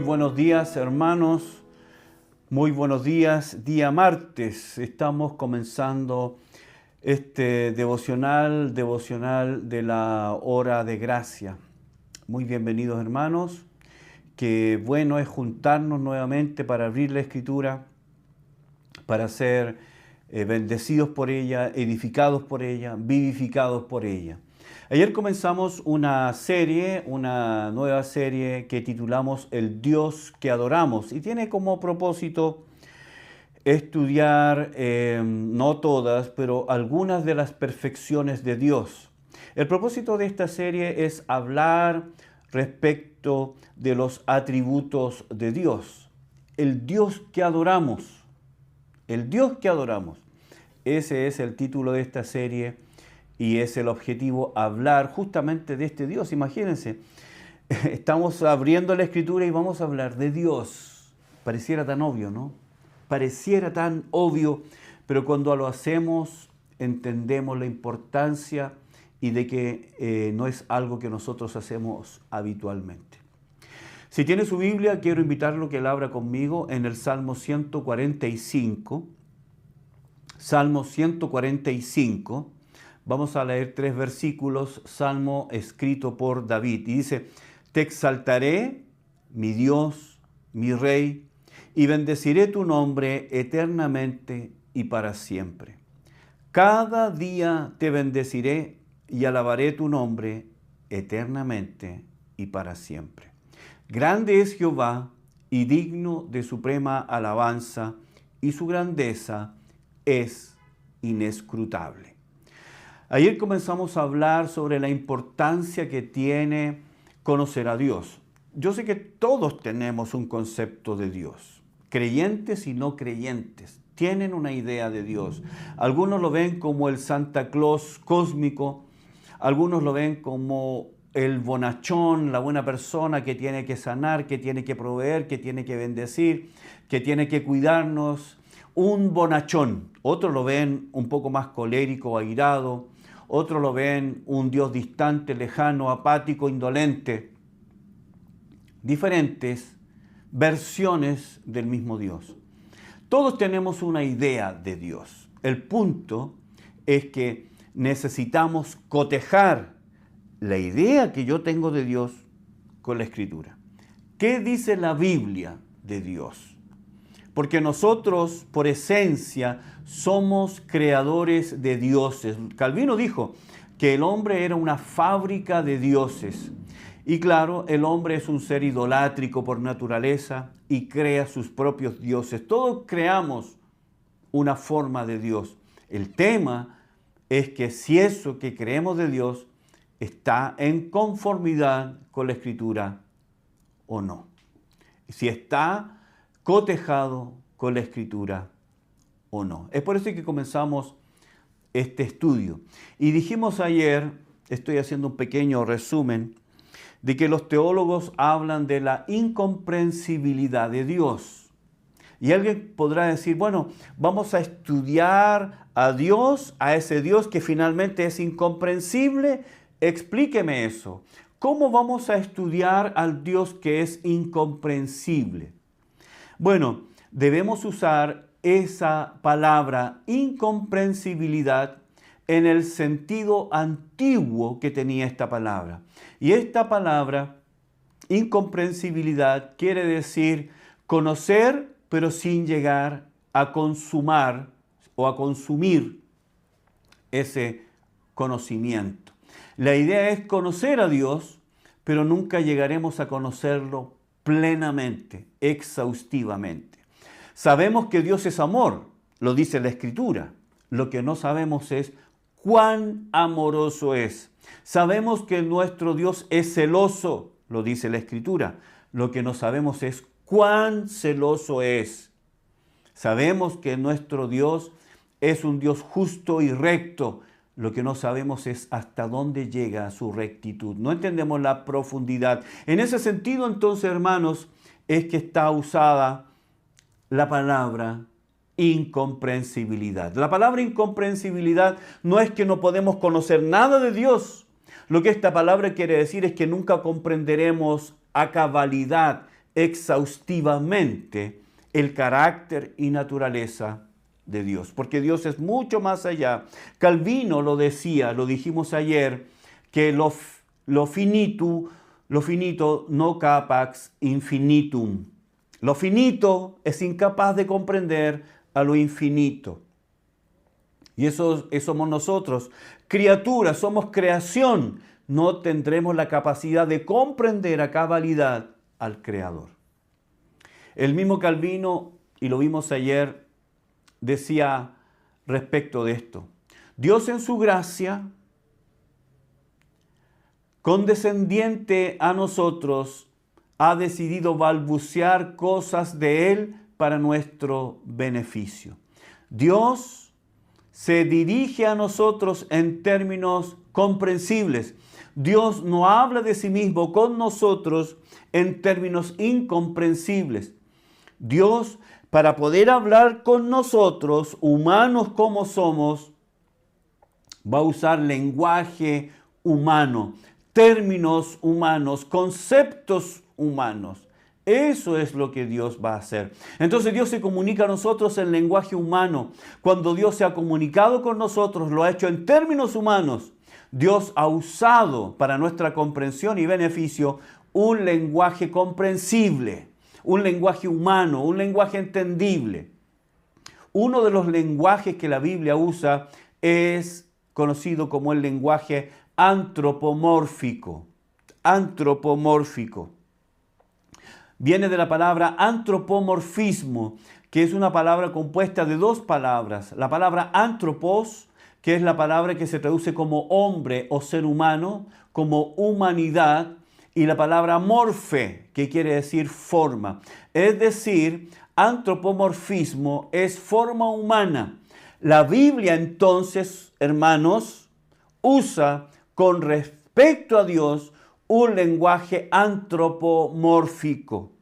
buenos días, hermanos. Muy buenos días. Día martes. Estamos comenzando este devocional de la hora de gracia. Muy bienvenidos, hermanos. Qué bueno es juntarnos nuevamente para abrir la Escritura, para ser bendecidos por ella, edificados por ella, vivificados por ella. Ayer comenzamos una nueva serie que titulamos El Dios que adoramos, y tiene como propósito estudiar, no todas, pero algunas de las perfecciones de Dios. El propósito de esta serie es hablar respecto de los atributos de Dios. El Dios que adoramos. El Dios que adoramos. Ese es el título de esta serie y es el objetivo, hablar justamente de este Dios. Imagínense, estamos abriendo la Escritura y vamos a hablar de Dios. Pareciera tan obvio, ¿no? Pareciera tan obvio, pero cuando lo hacemos entendemos la importancia y de que no es algo que nosotros hacemos habitualmente. Si tiene su Biblia, quiero invitarlo a que la abra conmigo en el Salmo 145. Salmo 145. Vamos a leer 3 versículos, salmo escrito por David. Y dice: Te exaltaré, mi Dios, mi Rey, y bendeciré tu nombre eternamente y para siempre. Cada día te bendeciré y alabaré tu nombre eternamente y para siempre. Grande es Jehová y digno de suprema alabanza, y su grandeza es inescrutable. Ayer comenzamos a hablar sobre la importancia que tiene conocer a Dios. Yo sé que todos tenemos un concepto de Dios. Creyentes y no creyentes tienen una idea de Dios. Algunos lo ven como el Santa Claus cósmico, algunos lo ven como el bonachón, la buena persona que tiene que sanar, que tiene que proveer, que tiene que bendecir, que tiene que cuidarnos. Un bonachón. Otros lo ven un poco más colérico, airado. Otros lo ven un Dios distante, lejano, apático, indolente. Diferentes versiones del mismo Dios. Todos tenemos una idea de Dios. El punto es que necesitamos cotejar la idea que yo tengo de Dios con la Escritura. ¿Qué dice la Biblia de Dios? Porque nosotros, por esencia, somos creadores de dioses. Calvino dijo que el hombre era una fábrica de dioses. Y claro, el hombre es un ser idolátrico por naturaleza y crea sus propios dioses. Todos creamos una forma de Dios. El tema es que si eso que creemos de Dios está en conformidad con la Escritura o no. Si está cotejado con la Escritura o no. Es por eso que comenzamos este estudio. Y dijimos ayer, estoy haciendo un pequeño resumen, de que los teólogos hablan de la incomprensibilidad de Dios. Y alguien podrá decir, bueno, vamos a estudiar a Dios, a ese Dios que finalmente es incomprensible. Explíqueme eso. ¿Cómo vamos a estudiar al Dios que es incomprensible? Bueno, debemos usar esa palabra incomprensibilidad en el sentido antiguo que tenía esta palabra. Y esta palabra, incomprensibilidad, quiere decir conocer, pero sin llegar a consumar o a consumir ese conocimiento. La idea es conocer a Dios, pero nunca llegaremos a conocerlo plenamente, exhaustivamente. Sabemos que Dios es amor, lo dice la Escritura. Lo que no sabemos es cuán amoroso es. Sabemos que nuestro Dios es celoso, lo dice la Escritura. Lo que no sabemos es cuán celoso es. Sabemos que nuestro Dios es un Dios justo y recto. Lo que no sabemos es hasta dónde llega su rectitud. No entendemos la profundidad. En ese sentido, entonces, hermanos, es que está usada la palabra incomprensibilidad. La palabra incomprensibilidad no es que no podemos conocer nada de Dios. Lo que esta palabra quiere decir es que nunca comprenderemos a cabalidad exhaustivamente el carácter y naturaleza de Dios, porque Dios es mucho más allá. Calvino lo decía, lo dijimos ayer, que lo finito no capax infinitum. Lo finito es incapaz de comprender a lo infinito. Y eso somos nosotros, criaturas, somos creación. No tendremos la capacidad de comprender a cabalidad al Creador. El mismo Calvino, y lo vimos ayer, decía respecto de esto: Dios en su gracia, condescendiente a nosotros, ha decidido balbucear cosas de Él para nuestro beneficio. Dios se dirige a nosotros en términos comprensibles. Dios no habla de sí mismo con nosotros en términos incomprensibles. Dios, para poder hablar con nosotros, humanos como somos, va a usar lenguaje humano, términos humanos, conceptos humanos. Eso es lo que Dios va a hacer. Entonces Dios se comunica a nosotros en lenguaje humano. Cuando Dios se ha comunicado con nosotros, lo ha hecho en términos humanos. Dios ha usado para nuestra comprensión y beneficio un lenguaje comprensible, un lenguaje humano, un lenguaje entendible. Uno de los lenguajes que la Biblia usa es conocido como el lenguaje antropomórfico. Antropomórfico. Viene de la palabra antropomorfismo, que es una palabra compuesta de dos palabras. La palabra antropos, que es la palabra que se traduce como hombre o ser humano, como humanidad, y la palabra morfe, que quiere decir forma. Es decir, antropomorfismo es forma humana. La Biblia entonces, hermanos, usa con respecto a Dios un lenguaje antropomórfico,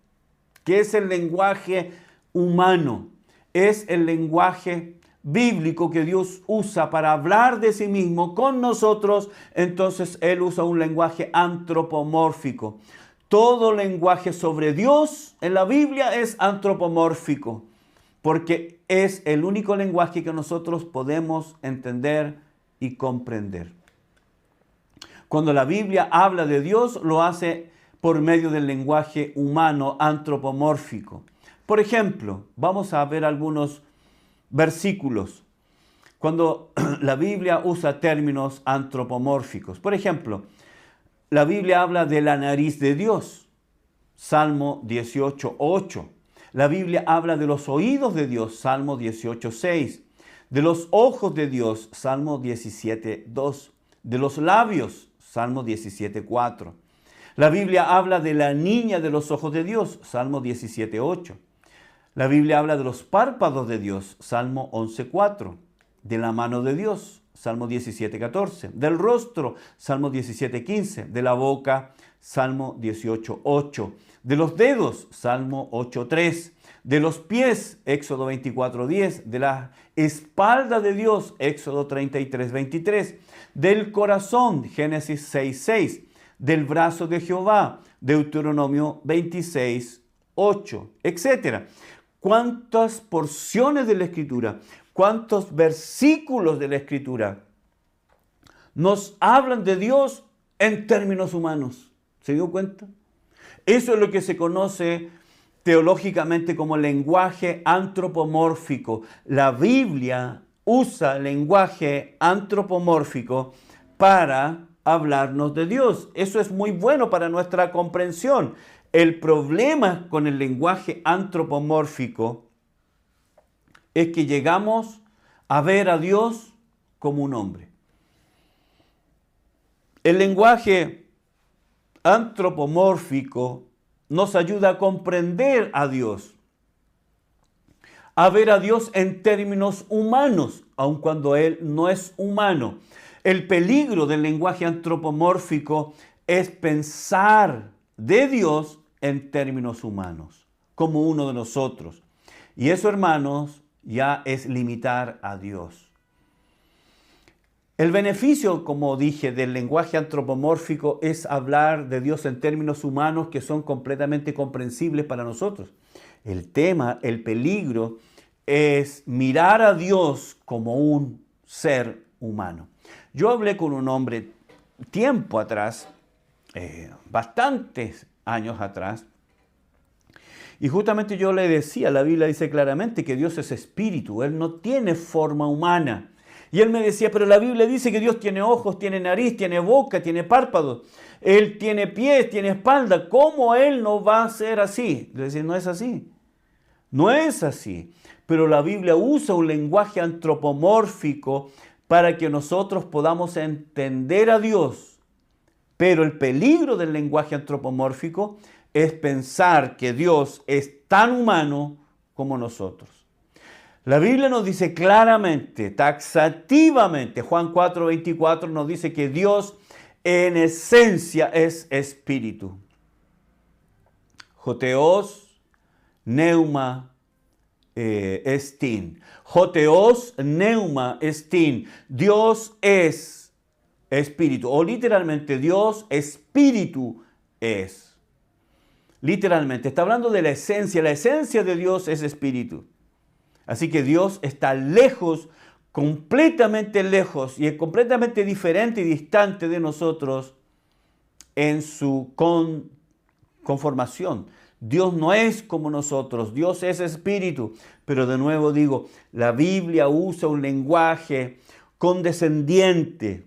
que es el lenguaje humano, es el lenguaje bíblico que Dios usa para hablar de sí mismo con nosotros. Entonces Él usa un lenguaje antropomórfico. Todo lenguaje sobre Dios en la Biblia es antropomórfico, porque es el único lenguaje que nosotros podemos entender y comprender. Cuando la Biblia habla de Dios, lo hace por medio del lenguaje humano antropomórfico. Por ejemplo, vamos a ver algunos versículos cuando la Biblia usa términos antropomórficos. Por ejemplo, la Biblia habla de la nariz de Dios, Salmo 18:8. La Biblia habla de los oídos de Dios, Salmo 18:6. De los ojos de Dios, Salmo 17:2. De los labios, Salmo 17:4. La Biblia habla de la niña de los ojos de Dios, Salmo 17:8. La Biblia habla de los párpados de Dios, Salmo 11:4. De la mano de Dios, Salmo 17:14. Del rostro, Salmo 17:15. De la boca, Salmo 18:8. De los dedos, Salmo 8:3. De los pies, Éxodo 24:10. De la espalda de Dios, Éxodo 33:23. Del corazón, Génesis 6:6. Del brazo de Jehová, Deuteronomio 26:8, etc. ¿Cuántas porciones de la Escritura, cuántos versículos de la Escritura nos hablan de Dios en términos humanos? ¿Se dio cuenta? Eso es lo que se conoce teológicamente como lenguaje antropomórfico. La Biblia usa lenguaje antropomórfico para hablarnos de Dios. Eso es muy bueno para nuestra comprensión. El problema con el lenguaje antropomórfico es que llegamos a ver a Dios como un hombre. El lenguaje antropomórfico nos ayuda a comprender a Dios, a ver a Dios en términos humanos, aun cuando Él no es humano. El peligro del lenguaje antropomórfico es pensar de Dios en términos humanos, como uno de nosotros. Y eso, hermanos, ya es limitar a Dios. El beneficio, como dije, del lenguaje antropomórfico es hablar de Dios en términos humanos que son completamente comprensibles para nosotros. El tema, el peligro, es mirar a Dios como un ser humano. Yo hablé con un hombre tiempo atrás, bastantes años atrás, y justamente yo le decía, la Biblia dice claramente que Dios es espíritu, Él no tiene forma humana. Y él me decía, pero la Biblia dice que Dios tiene ojos, tiene nariz, tiene boca, tiene párpados, Él tiene pies, tiene espalda. ¿Cómo Él no va a ser así? Le decía, no es así. No es así. Pero la Biblia usa un lenguaje antropomórfico para que nosotros podamos entender a Dios. Pero el peligro del lenguaje antropomórfico es pensar que Dios es tan humano como nosotros. La Biblia nos dice claramente, taxativamente, Juan 4:24 nos dice que Dios en esencia es espíritu. Joteos, neuma, estin. Joteos, neuma, estin. Dios es espíritu. O literalmente, Dios espíritu es. Literalmente, está hablando de la esencia. La esencia de Dios es espíritu. Así que Dios está lejos, completamente lejos, y es completamente diferente y distante de nosotros en su conformación. Dios no es como nosotros, Dios es espíritu. Pero de nuevo digo, la Biblia usa un lenguaje condescendiente.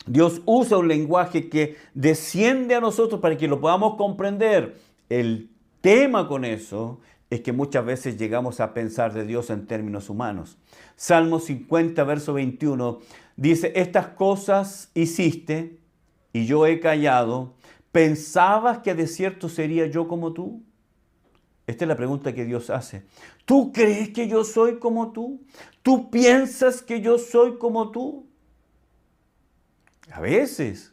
Dios usa un lenguaje que desciende a nosotros para que lo podamos comprender. El tema con eso es que muchas veces llegamos a pensar de Dios en términos humanos. Salmo 50, verso 21, dice, estas cosas hiciste y yo he callado. ¿Pensabas que de cierto sería yo como tú? Esta es la pregunta que Dios hace. ¿Tú crees que yo soy como tú? ¿Tú piensas que yo soy como tú? A veces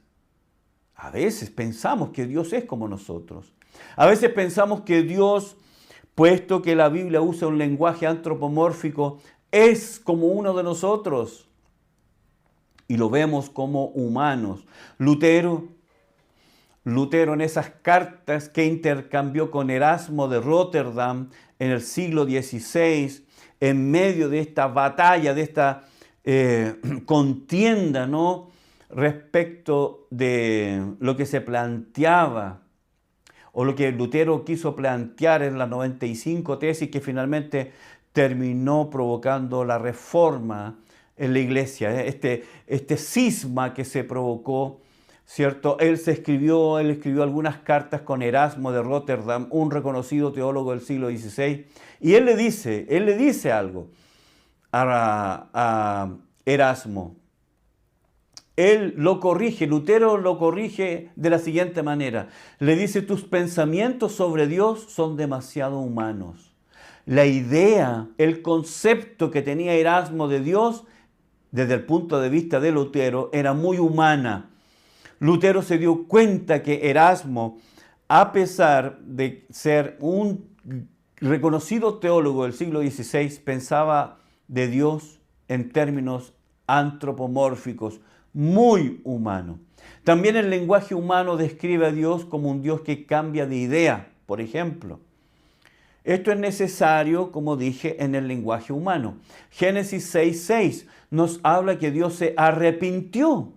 pensamos que Dios es como nosotros. A veces pensamos que Dios, puesto que la Biblia usa un lenguaje antropomórfico, es como uno de nosotros. Y lo vemos como humanos. Lutero en esas cartas que intercambió con Erasmo de Rotterdam en el siglo XVI, en medio de esta batalla, de esta contienda, ¿no?, respecto de lo que se planteaba, o lo que Lutero quiso plantear en las 95 tesis que finalmente terminó provocando la reforma en la iglesia. Este cisma que se provocó, ¿cierto? Él escribió algunas cartas con Erasmo de Rotterdam, un reconocido teólogo del siglo XVI, y él le dice algo a Erasmo. Él lo corrige, Lutero lo corrige de la siguiente manera. Le dice, tus pensamientos sobre Dios son demasiado humanos. La idea, el concepto que tenía Erasmo de Dios, desde el punto de vista de Lutero, era muy humana. Lutero se dio cuenta que Erasmo, a pesar de ser un reconocido teólogo del siglo XVI, pensaba de Dios en términos antropomórficos, muy humano. También el lenguaje humano describe a Dios como un Dios que cambia de idea, por ejemplo. Esto es necesario, como dije, en el lenguaje humano. Génesis 6:6 nos habla que Dios se arrepintió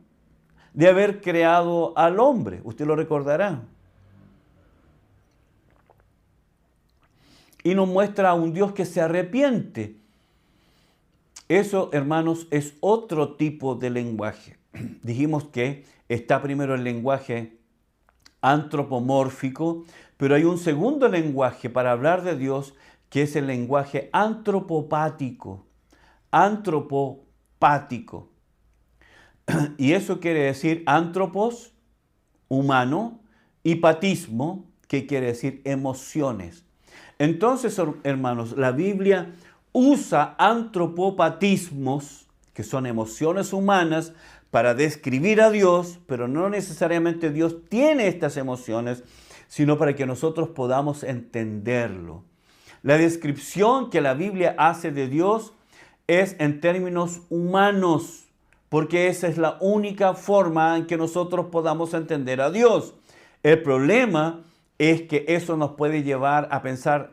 de haber creado al hombre. Usted lo recordará. Y nos muestra a un Dios que se arrepiente. Eso, hermanos, es otro tipo de lenguaje. Dijimos que está primero el lenguaje antropomórfico, pero hay un segundo lenguaje para hablar de Dios que es el lenguaje antropopático. Antropopático. Y eso quiere decir antropos, humano, y patismo, que quiere decir emociones. Entonces, hermanos, la Biblia usa antropopatismos, que son emociones humanas, para describir a Dios, pero no necesariamente Dios tiene estas emociones, sino para que nosotros podamos entenderlo. La descripción que la Biblia hace de Dios es en términos humanos, porque esa es la única forma en que nosotros podamos entender a Dios. El problema es que eso nos puede llevar a pensar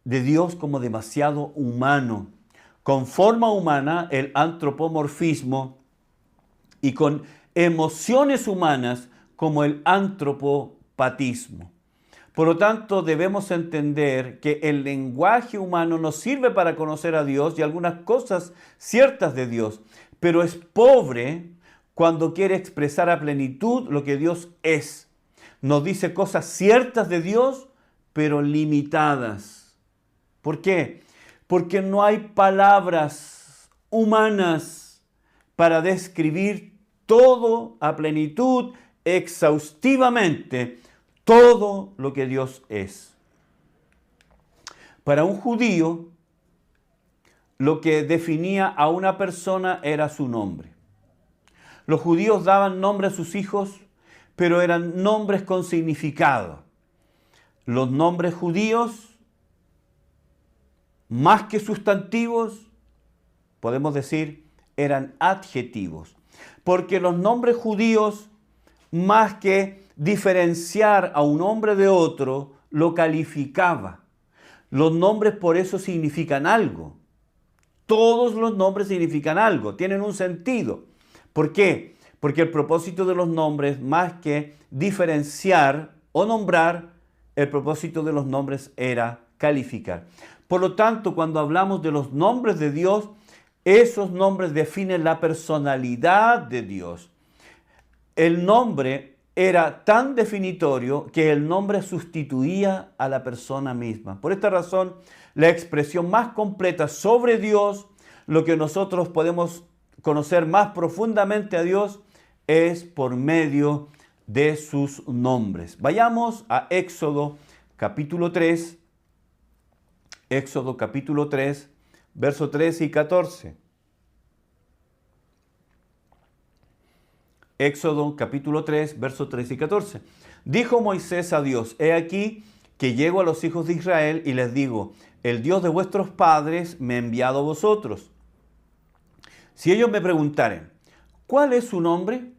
de Dios como demasiado humano, con forma humana, el antropomorfismo, y con emociones humanas como el antropopatismo. Por lo tanto, debemos entender que el lenguaje humano nos sirve para conocer a Dios y algunas cosas ciertas de Dios, pero es pobre cuando quiere expresar a plenitud lo que Dios es. Nos dice cosas ciertas de Dios, pero limitadas. ¿Por qué? Porque no hay palabras humanas para describir todo a plenitud, exhaustivamente, todo lo que Dios es. Para un judío, lo que definía a una persona era su nombre. Los judíos daban nombre a sus hijos, pero eran nombres con significado. Los nombres judíos, más que sustantivos, podemos decir, eran adjetivos. Porque los nombres judíos, más que diferenciar a un hombre de otro, lo calificaba. Los nombres por eso significan algo. Todos los nombres significan algo, tienen un sentido. ¿Por qué? Porque el propósito de los nombres, más que diferenciar o nombrar, el propósito de los nombres era calificar. Por lo tanto, cuando hablamos de los nombres de Dios, esos nombres definen la personalidad de Dios. El nombre era tan definitorio que el nombre sustituía a la persona misma. Por esta razón, la expresión más completa sobre Dios, lo que nosotros podemos conocer más profundamente a Dios, es por medio de sus nombres. Vayamos a Éxodo capítulo 3. Éxodo capítulo 3, versos 13 y 14. Éxodo capítulo 3, versos 13 y 14. Dijo Moisés a Dios: he aquí que llego a los hijos de Israel y les digo: el Dios de vuestros padres me ha enviado a vosotros. Si ellos me preguntaren: ¿cuál es su nombre?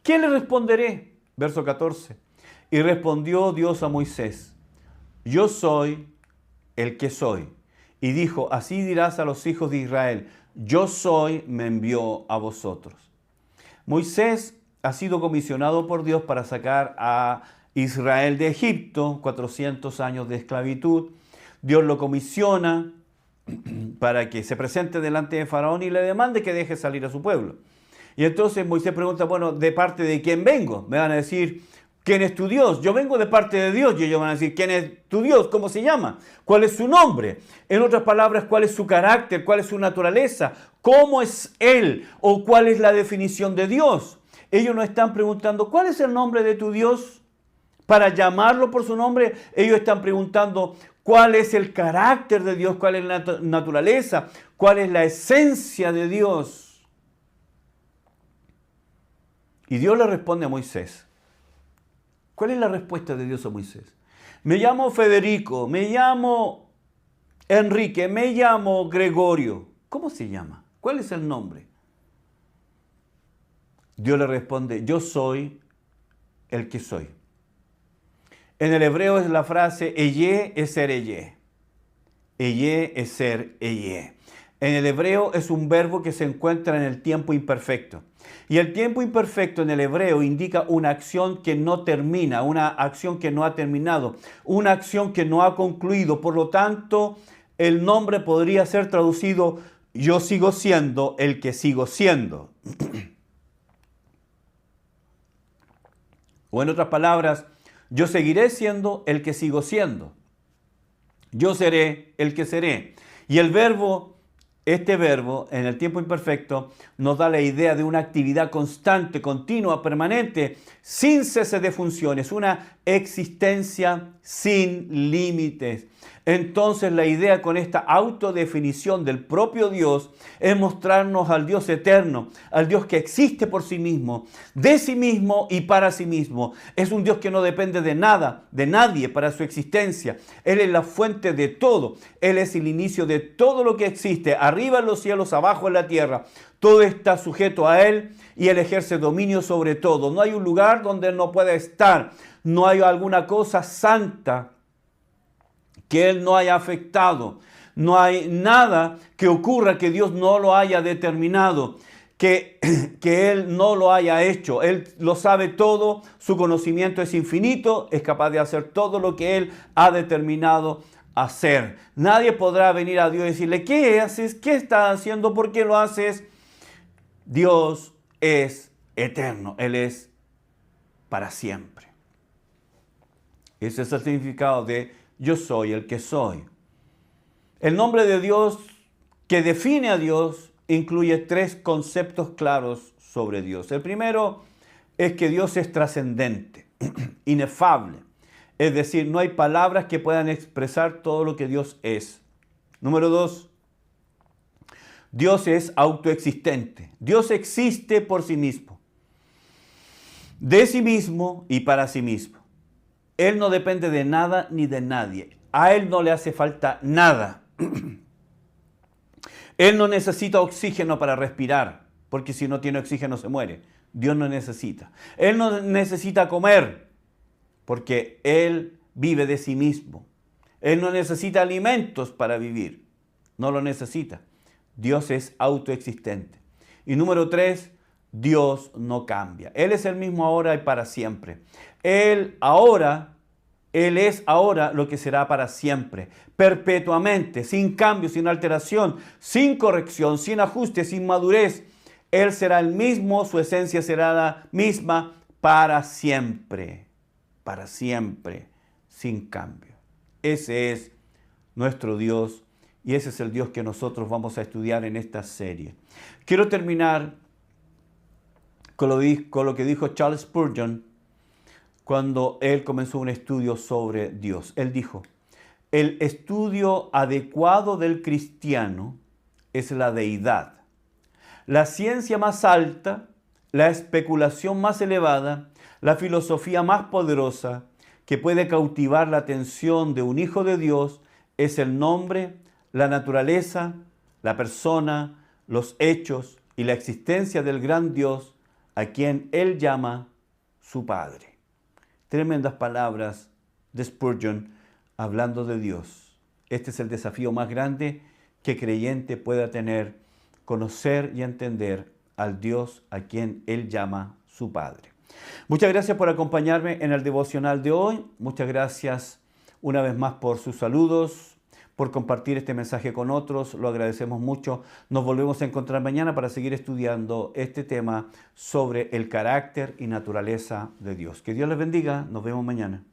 ¿Qué le responderé? Verso 14. Y respondió Dios a Moisés: yo soy el que soy. Y dijo: así dirás a los hijos de Israel: yo soy, me envió a vosotros. Moisés ha sido comisionado por Dios para sacar a Israel de Egipto, 400 años de esclavitud. Dios lo comisiona para que se presente delante de Faraón y le demande que deje salir a su pueblo. Y entonces Moisés pregunta: bueno, ¿de parte de quién vengo? Me van a decir: ¿quién es tu Dios? Yo vengo de parte de Dios. Y ellos van a decir: ¿quién es tu Dios? ¿Cómo se llama? ¿Cuál es su nombre? En otras palabras, ¿cuál es su carácter? ¿Cuál es su naturaleza? ¿Cómo es Él? ¿O cuál es la definición de Dios? Ellos no están preguntando: ¿cuál es el nombre de tu Dios? Para llamarlo por su nombre. Ellos están preguntando: ¿cuál es el carácter de Dios? ¿Cuál es la naturaleza? ¿Cuál es la esencia de Dios? Y Dios le responde a Moisés. ¿Cuál es la respuesta de Dios a Moisés? Me llamo Federico, me llamo Enrique, me llamo Gregorio. ¿Cómo se llama? ¿Cuál es el nombre? Dios le responde: yo soy el que soy. En el hebreo es la frase Eyé es ser Eyé. Eyé es ser Eyé. En el hebreo es un verbo que se encuentra en el tiempo imperfecto. Y el tiempo imperfecto en el hebreo indica una acción que no termina, una acción que no ha terminado, una acción que no ha concluido. Por lo tanto, el nombre podría ser traducido: yo sigo siendo el que sigo siendo. O en otras palabras, yo seguiré siendo el que sigo siendo. Yo seré el que seré. Y el verbo, este verbo, en el tiempo imperfecto, nos da la idea de una actividad constante, continua, permanente, sin cese de funciones, una existencia sin límites. Entonces la idea con esta autodefinición del propio Dios es mostrarnos al Dios eterno, al Dios que existe por sí mismo, de sí mismo y para sí mismo. Es un Dios que no depende de nada, de nadie para su existencia. Él es la fuente de todo. Él es el inicio de todo lo que existe, arriba en los cielos, abajo en la tierra. Todo está sujeto a Él y Él ejerce dominio sobre todo. No hay un lugar donde Él no pueda estar. No hay alguna cosa santa que Él no haya afectado. No hay nada que ocurra que Dios no lo haya determinado, que Él no lo haya hecho. Él lo sabe todo, su conocimiento es infinito, es capaz de hacer todo lo que Él ha determinado hacer. Nadie podrá venir a Dios y decirle, ¿qué haces? ¿Qué estás haciendo? ¿Por qué lo haces? Dios es eterno, Él es para siempre. Ese es el significado de yo soy el que soy. El nombre de Dios que define a Dios incluye 3 conceptos claros sobre Dios. El primero es que Dios es trascendente, inefable. Es decir, no hay palabras que puedan expresar todo lo que Dios es. Número 2, Dios es autoexistente. Dios existe por sí mismo, de sí mismo y para sí mismo. Él no depende de nada ni de nadie. A Él no le hace falta nada. Él no necesita oxígeno para respirar, porque si no tiene oxígeno se muere. Dios no necesita. Él no necesita comer, porque Él vive de sí mismo. Él no necesita alimentos para vivir. No lo necesita. Dios es autoexistente. Y número 3, Dios no cambia. Él es el mismo ahora y para siempre. Él es ahora lo que será para siempre, perpetuamente, sin cambio, sin alteración, sin corrección, sin ajuste, sin madurez. Él será el mismo, su esencia será la misma para siempre, sin cambio. Ese es nuestro Dios y ese es el Dios que nosotros vamos a estudiar en esta serie. Quiero terminar con lo que dijo Charles Spurgeon cuando él comenzó un estudio sobre Dios. Él dijo, el estudio adecuado del cristiano es la deidad. La ciencia más alta, la especulación más elevada, la filosofía más poderosa que puede cautivar la atención de un hijo de Dios es el nombre, la naturaleza, la persona, los hechos y la existencia del gran Dios a quien él llama su Padre. Tremendas palabras de Spurgeon hablando de Dios. Este es el desafío más grande que creyente pueda tener, conocer y entender al Dios a quien Él llama su Padre. Muchas gracias por acompañarme en el devocional de hoy. Muchas gracias una vez más por sus saludos, por compartir este mensaje con otros. Lo agradecemos mucho. Nos volvemos a encontrar mañana para seguir estudiando este tema sobre el carácter y naturaleza de Dios. Que Dios les bendiga. Nos vemos mañana.